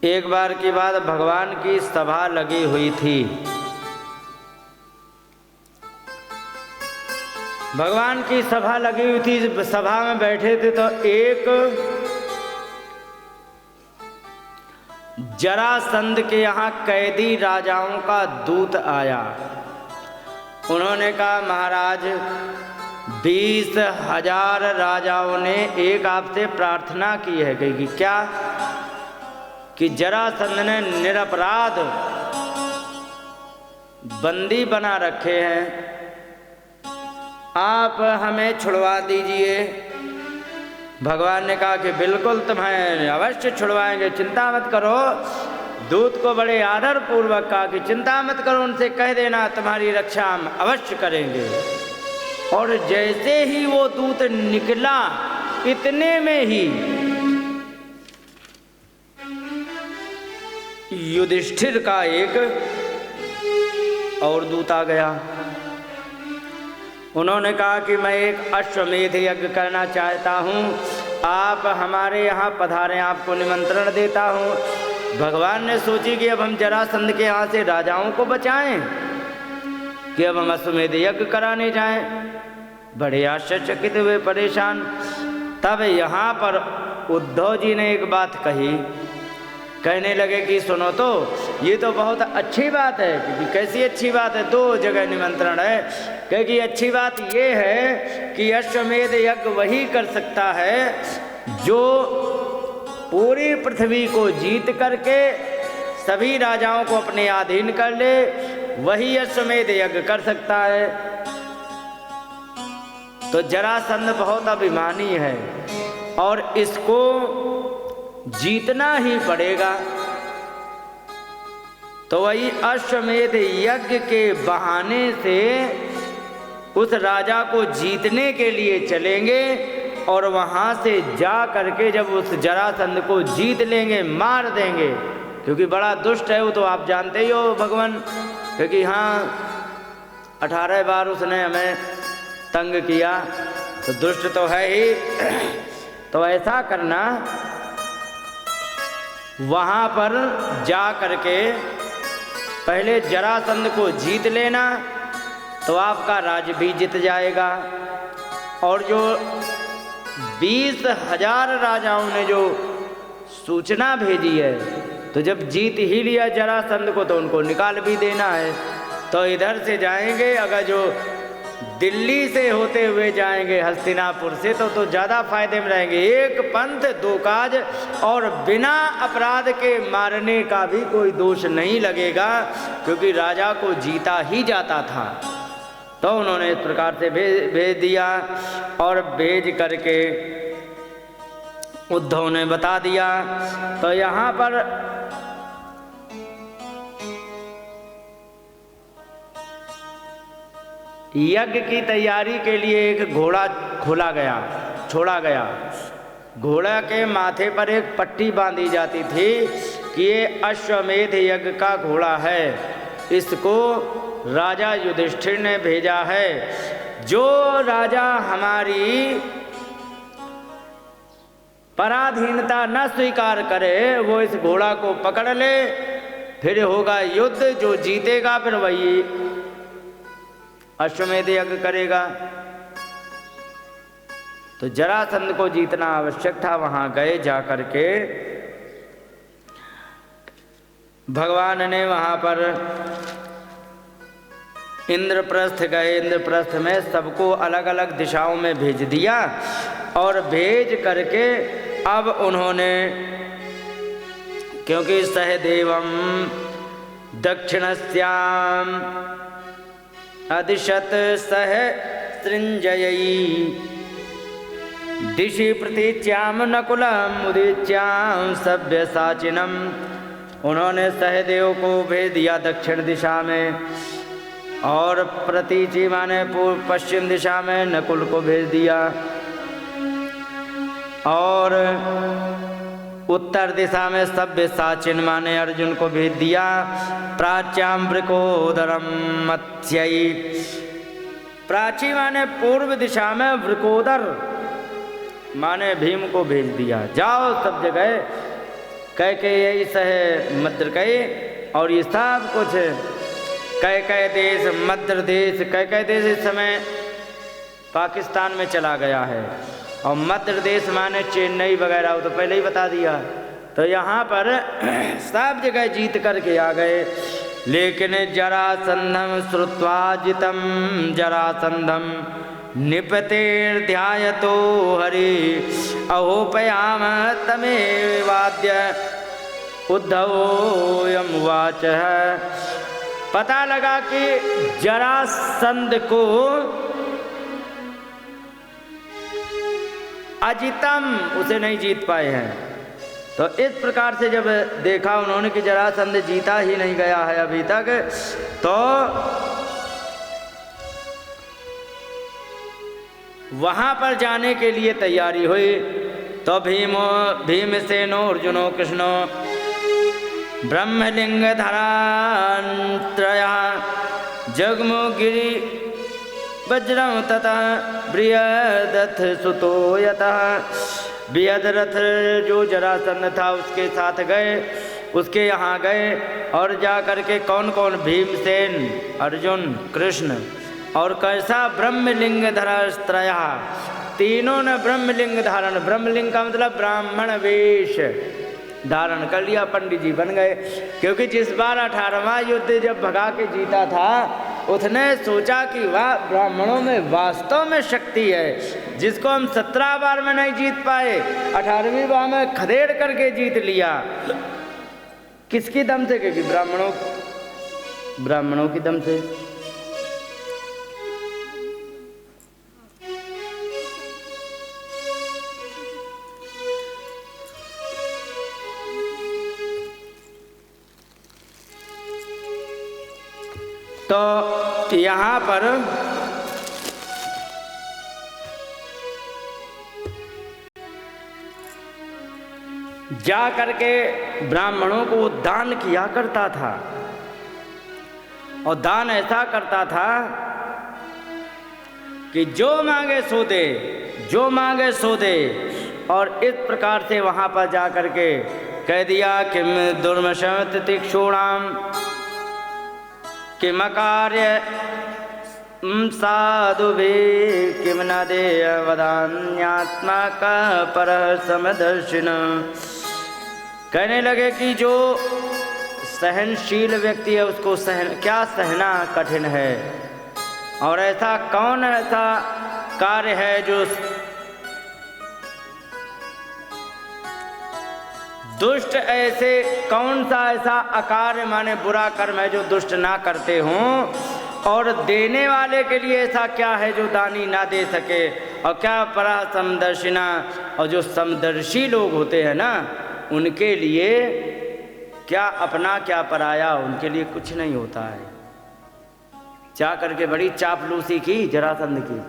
एक बार की बात, भगवान की सभा लगी हुई थी। भगवान की सभा लगी हुई थी, सभा में बैठे थे तो एक जरासंध के यहाँ कैदी राजाओं का दूत आया। उन्होंने कहा, महाराज 20,000 राजाओं ने एक आपसे प्रार्थना की है। कि क्या? कि जरासंध ने निरपराध बंदी बना रखे हैं, आप हमें छुड़वा दीजिए। भगवान ने कहा कि बिल्कुल तुम्हें अवश्य छुड़वाएंगे, चिंता मत करो। दूत को बड़े आदर पूर्वक कहा कि चिंता मत करो, उनसे कह देना तुम्हारी रक्षा हम अवश्य करेंगे। और जैसे ही वो दूत निकला, इतने में ही युधिष्ठिर का एक और दूत आ गया। उन्होंने कहा कि मैं एक अश्वमेध यज्ञ करना चाहता हूँ, आप हमारे यहाँ पधारें, आपको निमंत्रण देता हूँ। भगवान ने सोची कि अब हम जरासंध के यहाँ से राजाओं को बचाएं कि अब हम अश्वमेध यज्ञ कराने जाएं। बड़े आश्चर्यचकित हुए, परेशान। तब यहाँ पर उद्धव जी ने एक बात कही। कहने लगे कि सुनो तो, ये तो बहुत अच्छी बात है। क्योंकि कैसी अच्छी बात है? 2 जगह निमंत्रण है। क्योंकि अच्छी बात ये है कि अश्वमेध यज्ञ वही कर सकता है जो पूरी पृथ्वी को जीत करके सभी राजाओं को अपने अधीन कर ले, वही अश्वमेध यज्ञ कर सकता है। तो जरासंध बहुत अभिमानी है और इसको जीतना ही पड़ेगा। तो वही अश्वमेध यज्ञ के बहाने से उस राजा को जीतने के लिए चलेंगे और वहां से जा करके जब उस जरासंध को जीत लेंगे, मार देंगे। क्योंकि बड़ा दुष्ट है वो, तो आप जानते ही हो भगवान। क्योंकि हाँ, 18 बार उसने हमें तंग किया, तो दुष्ट तो है ही। तो ऐसा करना, वहां पर जा करके पहले जरासंध को जीत लेना, तो आपका राज्य भी जीत जाएगा। और जो 20,000 राजाओं ने जो सूचना भेजी है, तो जब जीत ही लिया जरासंध को, तो उनको निकाल भी देना है। तो इधर से जाएंगे, अगर जो दिल्ली से होते हुए जाएंगे हस्तिनापुर से, तो ज़्यादा फायदे में रहेंगे। एक पंथ 2 काज, और बिना अपराध के मारने का भी कोई दोष नहीं लगेगा, क्योंकि राजा को जीता ही जाता था। तो उन्होंने इस प्रकार से भेज दिया। और भेज करके उद्धव ने बता दिया। तो यहाँ पर यज्ञ की तैयारी के लिए एक घोड़ा छोड़ा गया। घोड़ा के माथे पर एक पट्टी बांधी जाती थी कि ये अश्वमेध यज्ञ का घोड़ा है, इसको राजा युधिष्ठिर ने भेजा है। जो राजा हमारी पराधीनता न स्वीकार करे, वो इस घोड़ा को पकड़ ले, फिर होगा युद्ध। जो जीतेगा फिर वही अश्वमेध यज्ञ करेगा। तो जरासंध को जीतना आवश्यक था। वहां गए, जा करके भगवान ने वहां पर इंद्रप्रस्थ गए। इंद्रप्रस्थ में सबको अलग अलग दिशाओं में भेज दिया। और भेज करके अब उन्होंने, क्योंकि सहदेवम दक्षिणस्याम अधिशत सह सृंजयी दिशि प्रतीच्याम नकुलम उदीच्याम सभ्य साचिनम। उन्होंने सहदेव को भेज दिया दक्षिण दिशा में, और प्रतीचि माने पश्चिम दिशा में नकुल को भेज दिया, और उत्तर दिशा में सभ्य साचिन माने अर्जुन को भेज दिया। प्राच्याम वृकोदरम मत्स्यई, प्राची माने पूर्व दिशा में, वृकोदर माने भीम को भेज दिया। जाओ सब जगह कह के यही सहे मद्र कहे, और ये सब कुछ कह देश मद्र देश, कह देश इस समय पाकिस्तान में चला गया है, और मद्र देश माने चेन्नई वगैरह, वो तो पहले ही बता दिया। तो यहाँ पर सब जगह जीत करके आ गए। लेकिन जरासंधम श्रुत्वा जितम जरासंधम निपतेर्ध्यायतो हरि अहोपयाम तमेवाद्य उद्धवोऽयम् उवाच। पता लगा कि जरासंध को अजितम उसे नहीं जीत पाए हैं। तो इस प्रकार से जब देखा उन्होंने कि जरासंध जीता ही नहीं गया है अभी तक, तो वहां पर जाने के लिए तैयारी हुई। तो भीमसेनो अर्जुनो कृष्णो ब्रह्मलिंग धरात्रया जगमो गिरि वज्रम तथा बृहदथ सुतो यतः। बृहदरथ जो जरासंध था उसके साथ गए, उसके यहाँ गए, और जा कर के कौन कौन, भीमसेन, अर्जुन, कृष्ण, और कैसा ब्रह्मलिंग धरात्रया, तीनों ने ब्रह्मलिंग धारण, ब्रह्मलिंग का मतलब ब्राह्मण वेश धारण कर लिया, पंडित जी बन गए। क्योंकि जिस बार 18वां युद्ध जब भगा के जीता था, उसने सोचा कि वाह ब्राह्मणों में वास्तव में शक्ति है, जिसको हम 17 बार में नहीं जीत पाए, 18वीं बार में खदेड़ करके जीत लिया। किसकी दम से? क्योंकि ब्राह्मणों की दम से। तो यहाँ पर जा करके ब्राह्मणों को दान किया करता था, और दान ऐसा करता था कि जो मांगे सो दे, जो मांगे सो दे। और इस प्रकार से वहाँ पर जा करके कह दिया कि दुर्मशत तिक्षुणाम किम कार्य साधु भी किम न दे वदान्यात्मा का पर समदर्शिन। कहने लगे कि जो सहनशील व्यक्ति है उसको क्या सहना कठिन है, और ऐसा कौन ऐसा कार्य है जो दुष्ट, ऐसे कौन सा ऐसा अकार्य माने बुरा कर्म है जो दुष्ट ना करते हों, और देने वाले के लिए ऐसा क्या है जो दानी ना दे सके। और क्या परा समदर्शिना, और जो समदर्शी लोग होते हैं ना, उनके लिए क्या अपना क्या पराया, उनके लिए कुछ नहीं होता है। जा करके बड़ी चापलूसी की जरासंध की।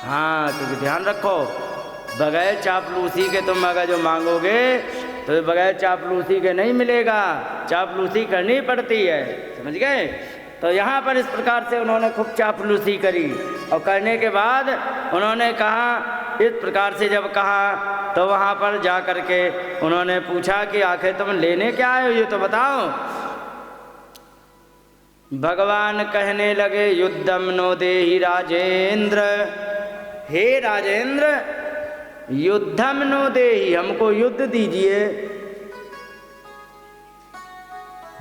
हाँ, क्योंकि ध्यान रखो, बगैर चापलूसी के तुम अगर जो मांगोगे तो बगैर चापलूसी के नहीं मिलेगा, चापलूसी करनी पड़ती है, समझ गए। तो यहाँ पर इस प्रकार से उन्होंने खूब चापलूसी करी, और करने के बाद उन्होंने कहा, इस प्रकार से जब कहा तो वहाँ पर जा कर के उन्होंने पूछा कि आखिर तुम लेने क्या आए हो, ये तो बताओ। भगवान कहने लगे, युद्धम नो देहि राजेंद्र, हे राजेंद्र युद्धम नो देहि, हमको युद्ध दीजिए।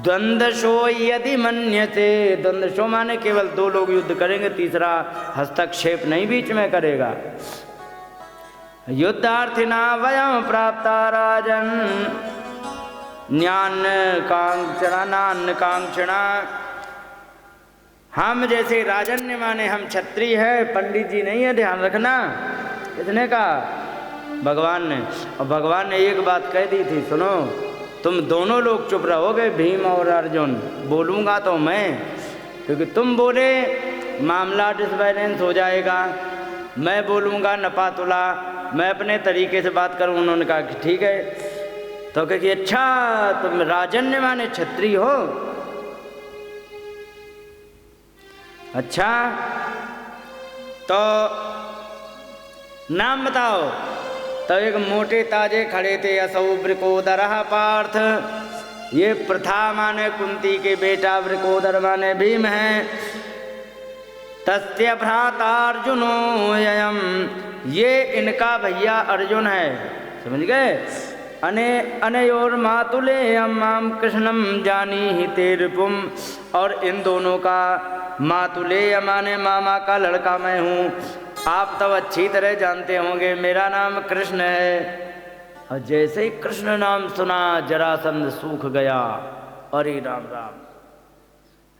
द्वंद्वशो यदि मन्यते, द्वंद्वशो माने केवल 2 लोग युद्ध करेंगे, तीसरा हस्तक्षेप नहीं बीच में करेगा। युद्धार्थिना वयम प्राप्ता राजन न्यान कांक्षणा नान कांक्षणा। हम जैसे राजन्य माने हम क्षत्रिय है, पंडित जी नहीं है, ध्यान रखना। इसने कहा भगवान ने, और भगवान ने एक बात कह दी थी, सुनो, तुम दोनों लोग चुप रहोगे, भीम और अर्जुन, बोलूँगा तो मैं, क्योंकि तुम बोले मामला डिसबैलेंस हो जाएगा, मैं बोलूँगा नपातुला, मैं अपने तरीके से बात करूँ। उन्होंने कहा कि ठीक है। तो कहे कि अच्छा तुम राजन्य माने क्षत्रिय हो, अच्छा तो नाम बताओ। तो एक मोटे ताजे खड़े थे असौ वृकोदरः पार्थ। ये प्रथा माने कुंती के बेटा, वृकोदर माने भीम हैं। तस्य भ्राता अर्जुनो ययम, ये इनका भैया अर्जुन है, समझ गए। अनयोर मातुलेयम माम कृष्णम जानी ही तेरपुम, और इन दोनों का मातुलेय माने मामा का लड़का मैं हूँ। आप तब अच्छी तरह जानते होंगे मेरा नाम कृष्ण है। और जैसे ही कृष्ण नाम सुना जरासंध सूख गया। अरे राम राम,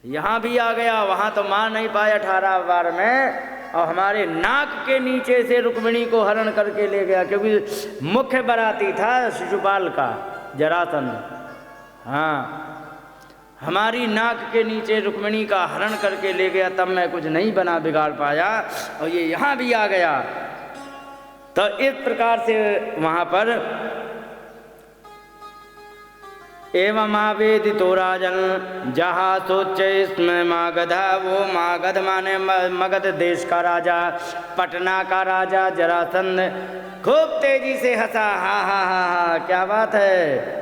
यहाँ भी आ गया, वहाँ तो मार नहीं पाया 18 बार में। और हमारे नाक के नीचे से रुक्मिणी को हरण करके ले गया, क्योंकि मुख्य बराती था शिशुपाल का जरासंध। हाँ, हमारी नाक के नीचे रुक्मिणी का हरण करके ले गया, तब मैं कुछ नहीं बना बिगाड़ पाया, और ये यहाँ भी आ गया। तो इस प्रकार से वहाँ पर एवं आवेदितो राजन जहाँ सोचे इसमें मागधा, वो मागध माने मगध देश का राजा, पटना का राजा जरासंध खूब तेजी से हंसा। हा हा हा हा, क्या बात है।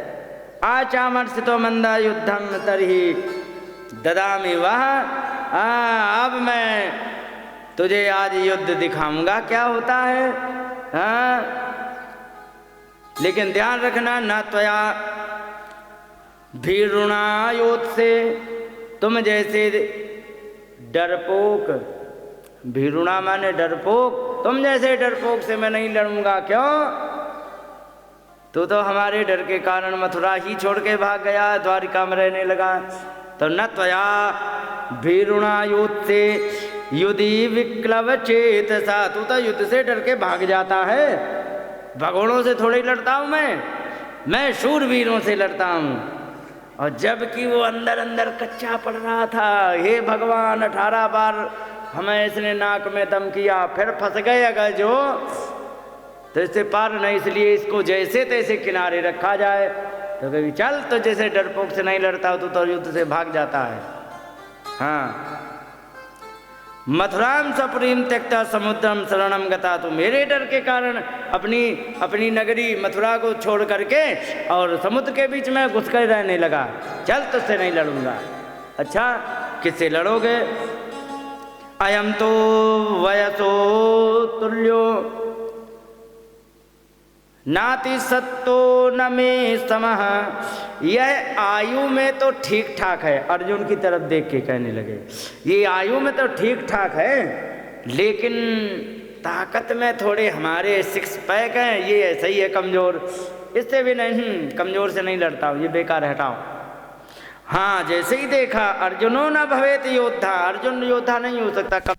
आचामर्षितो मंदा युद्धम तरही ददामि वह, अब मैं तुझे आज युद्ध दिखाऊंगा क्या होता है। हाँ, लेकिन ध्यान रखना, न त्वया भीरुणायोत से, तुम जैसे डरपोक, भीरुणा माने डरपोक, तुम जैसे डरपोक से मैं नहीं लड़ूंगा। क्यों? तू तो हमारे डर के कारण मथुरा ही छोड़ के भाग गया, द्वारिका में रहने लगा। तो न त्वया भीरुणायोत से युद्धि विक्लव चेतसा, तू तो युद्ध से डर के भाग जाता है। भगोड़ों से थोड़ी लड़ता हूँ मैं शूरवीरों से लड़ता हूँ। और जबकि वो अंदर अंदर कच्चा पड़ रहा था, हे भगवान 18 बार हमें इसने नाक में दम किया, फिर फंस गए अगर जो, तो इससे पार नहीं, इसलिए इसको जैसे तैसे किनारे रखा जाए। तो कभी चल, तो जैसे डरपोक से नहीं लड़ता हो तो युद्ध से भाग जाता है। हाँ, मथुराम सपुरीम त्यक्ता समुद्रम शरणम गता, तो मेरे डर के कारण अपनी नगरी मथुरा को छोड़ करके और समुद्र के बीच में घुस कर रहने लगा। चल, तुझसे नहीं लड़ूंगा। अच्छा, किससे लड़ोगे? अयम तो वयसो तुल्यो नाति सत्तो न में समः, यह आयु में तो ठीक ठाक है। अर्जुन की तरफ देख के कहने लगे, ये आयु में तो ठीक ठाक है, लेकिन ताकत में थोड़े हमारे 6 पैक हैं, ये ऐसा ही है कमज़ोर, इससे भी नहीं, कमज़ोर से नहीं लड़ता हूँ, ये बेकार, हटाओ। हाँ, जैसे ही देखा अर्जुनो न भवेत योद्धा, अर्जुन योद्धा नहीं हो सकता।